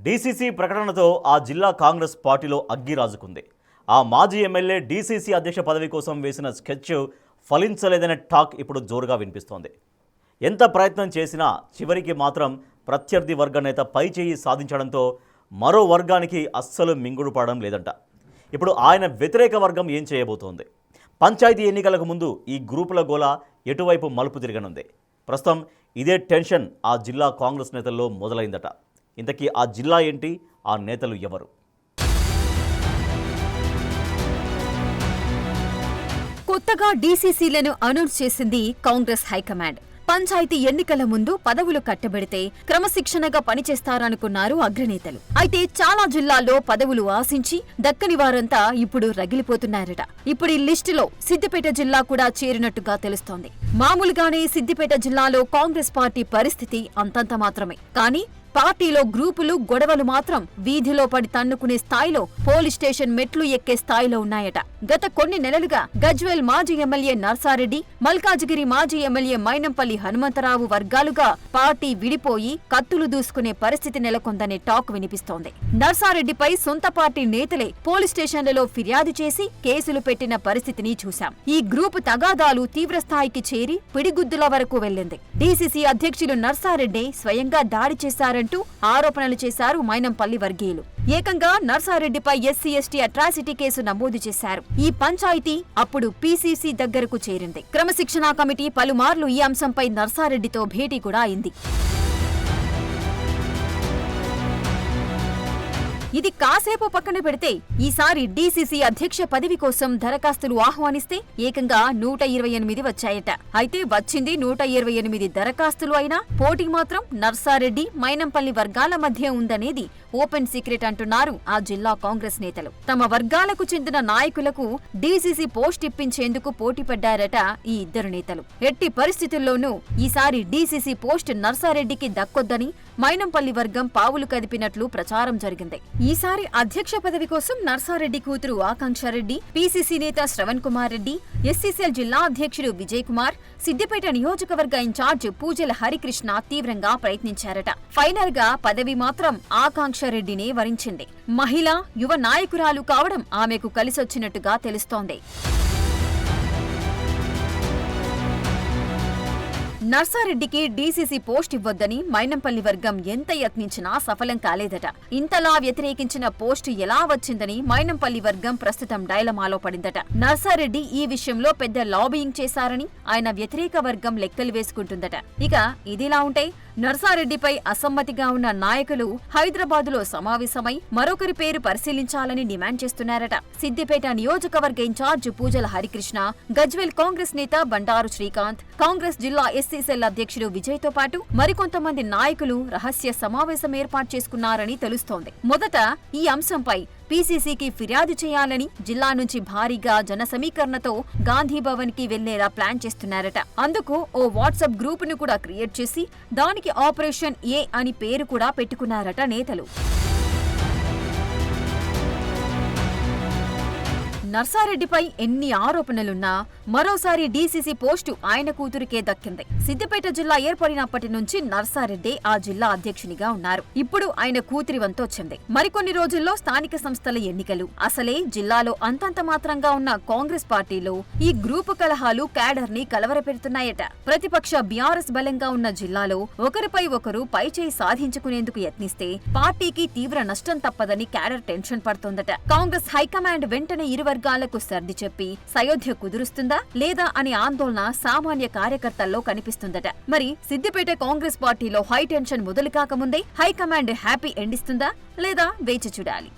DCC ప్రకటనతో ఆ జిల్లా కాంగ్రెస్ పార్టీలో అగ్గి రాజుకుంది. ఆ మాజీ ఎమ్మెల్యే డీసీసీ అధ్యక్ష పదవి కోసం వేసిన స్కెచ్ ఫలించలేదనే టాక్ ఇప్పుడు జోరుగా వినిపిస్తోంది. ఎంత ప్రయత్నం చేసినా చివరికి మాత్రం ప్రత్యర్థి వర్గ నేత పైచేయి సాధించడంతో మరో వర్గానికి అస్సలు మింగుడు పడడం లేదంట. ఇప్పుడు ఆయన వ్యతిరేక వర్గం ఏం చేయబోతోంది? పంచాయతీ ఎన్నికలకు ముందు ఈ గ్రూపుల గోల ఎటువైపు మలుపు తిరగనుంది? ప్రస్తుతం ఇదే టెన్షన్ ఆ జిల్లా కాంగ్రెస్ నేతల్లో మొదలైందట. ఇంతకీ ఆ జిల్లా ఏంటి? ఆ నేతలు ఎవరు? కొత్తగా డీసీసీలను అనౌన్స్ చేసింది కాంగ్రెస్ హైకమాండ్. పంచాయతీ ఎన్నికల ముందు పదవులు కట్టబెడితే క్రమశిక్షణగా పనిచేస్తారనుకున్నారు అగ్రనేతలు. అయితే చాలా జిల్లాల్లో పదవులు ఆశించి దక్కని వారంతా ఇప్పుడు రగిలిపోతున్నారట. ఇప్పుడు ఈ లిస్టులో సిద్దిపేట జిల్లా కూడా చేరినట్టుగా తెలుస్తోంది. మామూలుగానే సిద్దిపేట జిల్లాలో కాంగ్రెస్ పార్టీ పరిస్థితి అంతంత మాత్రమే. కానీ పార్టీలో గ్రూపులు గొడవలు మాత్రం వీధిలో పడి తన్నుకునే స్థాయిలో, పోలీస్ స్టేషన్ మెట్లు ఎక్కే స్థాయిలో ఉన్నాయట. గత కొన్ని నెలలుగా గజ్వేల్ మాజీ ఎమ్మెల్యే నర్సారెడ్డి, మల్కాజిగిరి మాజీ ఎమ్మెల్యే మైనంపల్లి హనుమంతరావు వర్గాలుగా పార్టీ విడిపోయి కత్తులు దూసుకునే పరిస్థితి నెలకొందనే టాక్ వినిపిస్తోంది. నర్సారెడ్డిపై సొంత పార్టీ నేతలే పోలీస్ స్టేషన్లలో ఫిర్యాదు చేసి కేసులు పెట్టిన పరిస్థితిని చూశాం. ఈ గ్రూపు తగాదాలు తీవ్రస్థాయికి చేరి పిడిగుద్దుల వరకు వెళ్లింది. డీసీసీ అధ్యక్షులు నర్సారెడ్డి స్వయంగా దాడి చేశారంటూ ఆరోపణలు చేశారు మైనంపల్లి వర్గీయులు. ఏకంగా నర్సారెడ్డిపై ఎస్సీ ఎస్టీ అట్రాసిటీ కేసు నమోదు చేశారు. ఈ పంచాయతీ అప్పుడు పీసీసీ దగ్గరకు చేరింది. క్రమశిక్షణా కమిటీ పలుమార్లు ఈ అంశంపై నర్సారెడ్డితో భేటీ కూడా అయింది. ఇది కాసేపు పక్కన పెడితే ఈసారి డీసీసీ అధ్యక్ష పదవి కోసం దరఖాస్తులు ఆహ్వానిస్తే ఏకంగా 128 వచ్చాయట. అయితే వచ్చింది 128 దరఖాస్తులు అయినా పోటీ మాత్రం నర్సారెడ్డి, మైనంపల్లి వర్గాల మధ్య ఉందనేది ఓపెన్ సీక్రెట్ అంటున్నారు ఆ జిల్లా కాంగ్రెస్ నేతలు. తమ వర్గాలకు చెందిన నాయకులకు డీసీసీ పోస్ట్ ఇప్పించేందుకు పోటీ పడ్డారట ఈ ఇద్దరు నేతలు. ఎట్టి పరిస్థితుల్లోనూ ఈసారి డీసీసీ పోస్ట్ నర్సారెడ్డికి దక్కొద్దని మైనంపల్లి వర్గం పావులు కదిపినట్లు ప్రచారం జరిగింది. ఈసారి అధ్యక్ష పదవి కోసం నర్సారెడ్డి కూతురు ఆకాంక్షారెడ్డి, పీసీసీ నేత శ్రవణ్ కుమార్ రెడ్డి, ఎస్సీసీఎల్ జిల్లా అధ్యక్షుడు విజయ్ కుమార్, సిద్దిపేట నియోజకవర్గ ఇన్ఛార్జ్ పూజల హరికృష్ణ తీవ్రంగా ప్రయత్నించారట. ఫైనల్ గా పదవి మాత్రం ఆకాంక్షారెడ్డినే వరించింది. మహిళ, యువ నాయకురాలు కావడం ఆమెకు కలిసొచ్చినట్టుగా తెలుస్తోంది. నర్సారెడ్డికి డీసీసీ పోస్ట్ ఇవ్వొద్దని మైనంపల్లి వర్గం ఎంత యత్నించినా సఫలం కాలేదట. ఇంతలా వ్యతిరేకించిన పోస్టు ఎలా వచ్చిందని మైనంపల్లి వర్గం ప్రస్తుతం డైలమాలో పడిందట. నర్సారెడ్డి ఈ విషయంలో పెద్ద లాబియింగ్ చేశారని ఆయన వ్యతిరేక వర్గం లెక్కలు వేసుకుంటుందట. ఇక ఇదిలా ఉంటే నర్సారెడ్డిపై అసమ్మతిగా ఉన్న నాయకులు హైదరాబాదులో సమావేశమై మరొకరి పేరు పరిశీలించాలని డిమాండ్ చేస్తున్నారట. సిద్దిపేట నియోజకవర్గ ఇన్ఛార్జ్ పూజల హరికృష్ణ, గజ్వేల్ కాంగ్రెస్ నేత బండారు శ్రీకాంత్, కాంగ్రెస్ జిల్లా ఎస్సీసీఎల్ అధ్యక్షుడు విజయ్ తో పాటు మరికొంతమంది నాయకులు రహస్య సమావేశం ఏర్పాటు చేసుకున్నారని తెలుస్తోంది. మొదట ఈ అంశంపై పీసీసీకి ఫిర్యాదు చేయాలని జిల్లా నుంచి భారీగా జన సమీకరణతో గాంధీభవన్ కి వెళ్లేలా ప్లాన్ చేస్తున్నారట. అందుకు ఓ వాట్సాప్ గ్రూప్ ను కూడా క్రియేట్ చేసి దానికి ఆపరేషన్ ఏ అని పేరు కూడా పెట్టుకున్నారట నేతలు. నర్సారెడ్డిపై ఎన్ని ఆరోపణలున్నా మరోసారి డీసీసీ పోస్టు ఆయన కూతురికే దక్కింది. సిద్దిపేట జిల్లా ఏర్పడినప్పటి నుంచి నర్సారెడ్డి ఆ జిల్లా అధ్యక్షునిగా ఉన్నారు. ఇప్పుడు ఆయన కూతురి వంతొచ్చింది. మరికొన్ని రోజుల్లో స్థానిక సంస్థల ఎన్నికలు. అసలే జిల్లాలో అంతంత మాత్రంగా ఉన్న కాంగ్రెస్ పార్టీలో ఈ గ్రూపు కలహాలు క్యాడర్ ని కలవరపెడుతున్నాయట. ప్రతిపక్ష బీఆర్ఎస్ బలంగా ఉన్న జిల్లాలో ఒకరిపై ఒకరు పైచేయి సాధించుకునేందుకు యత్నిస్తే పార్టీకి తీవ్ర నష్టం తప్పదని క్యాడర్ టెన్షన్ పడుతోందట. కాంగ్రెస్ హైకమాండ్ వెంటనే ఇరు వర్గాలకు సర్ది చెప్పి సయోధ్య కుదురుస్తుందా లేదా అనే ఆందోళన సామాన్య కార్యకర్తల్లో కనిపిస్తుందట. మరి సిద్దిపేట కాంగ్రెస్ పార్టీలో హై టెన్షన్ మొదలు కాకముందే హైకమాండ్ హ్యాపీ ఎండ్ ఇస్తుందా లేదా వేచి చూడాలి.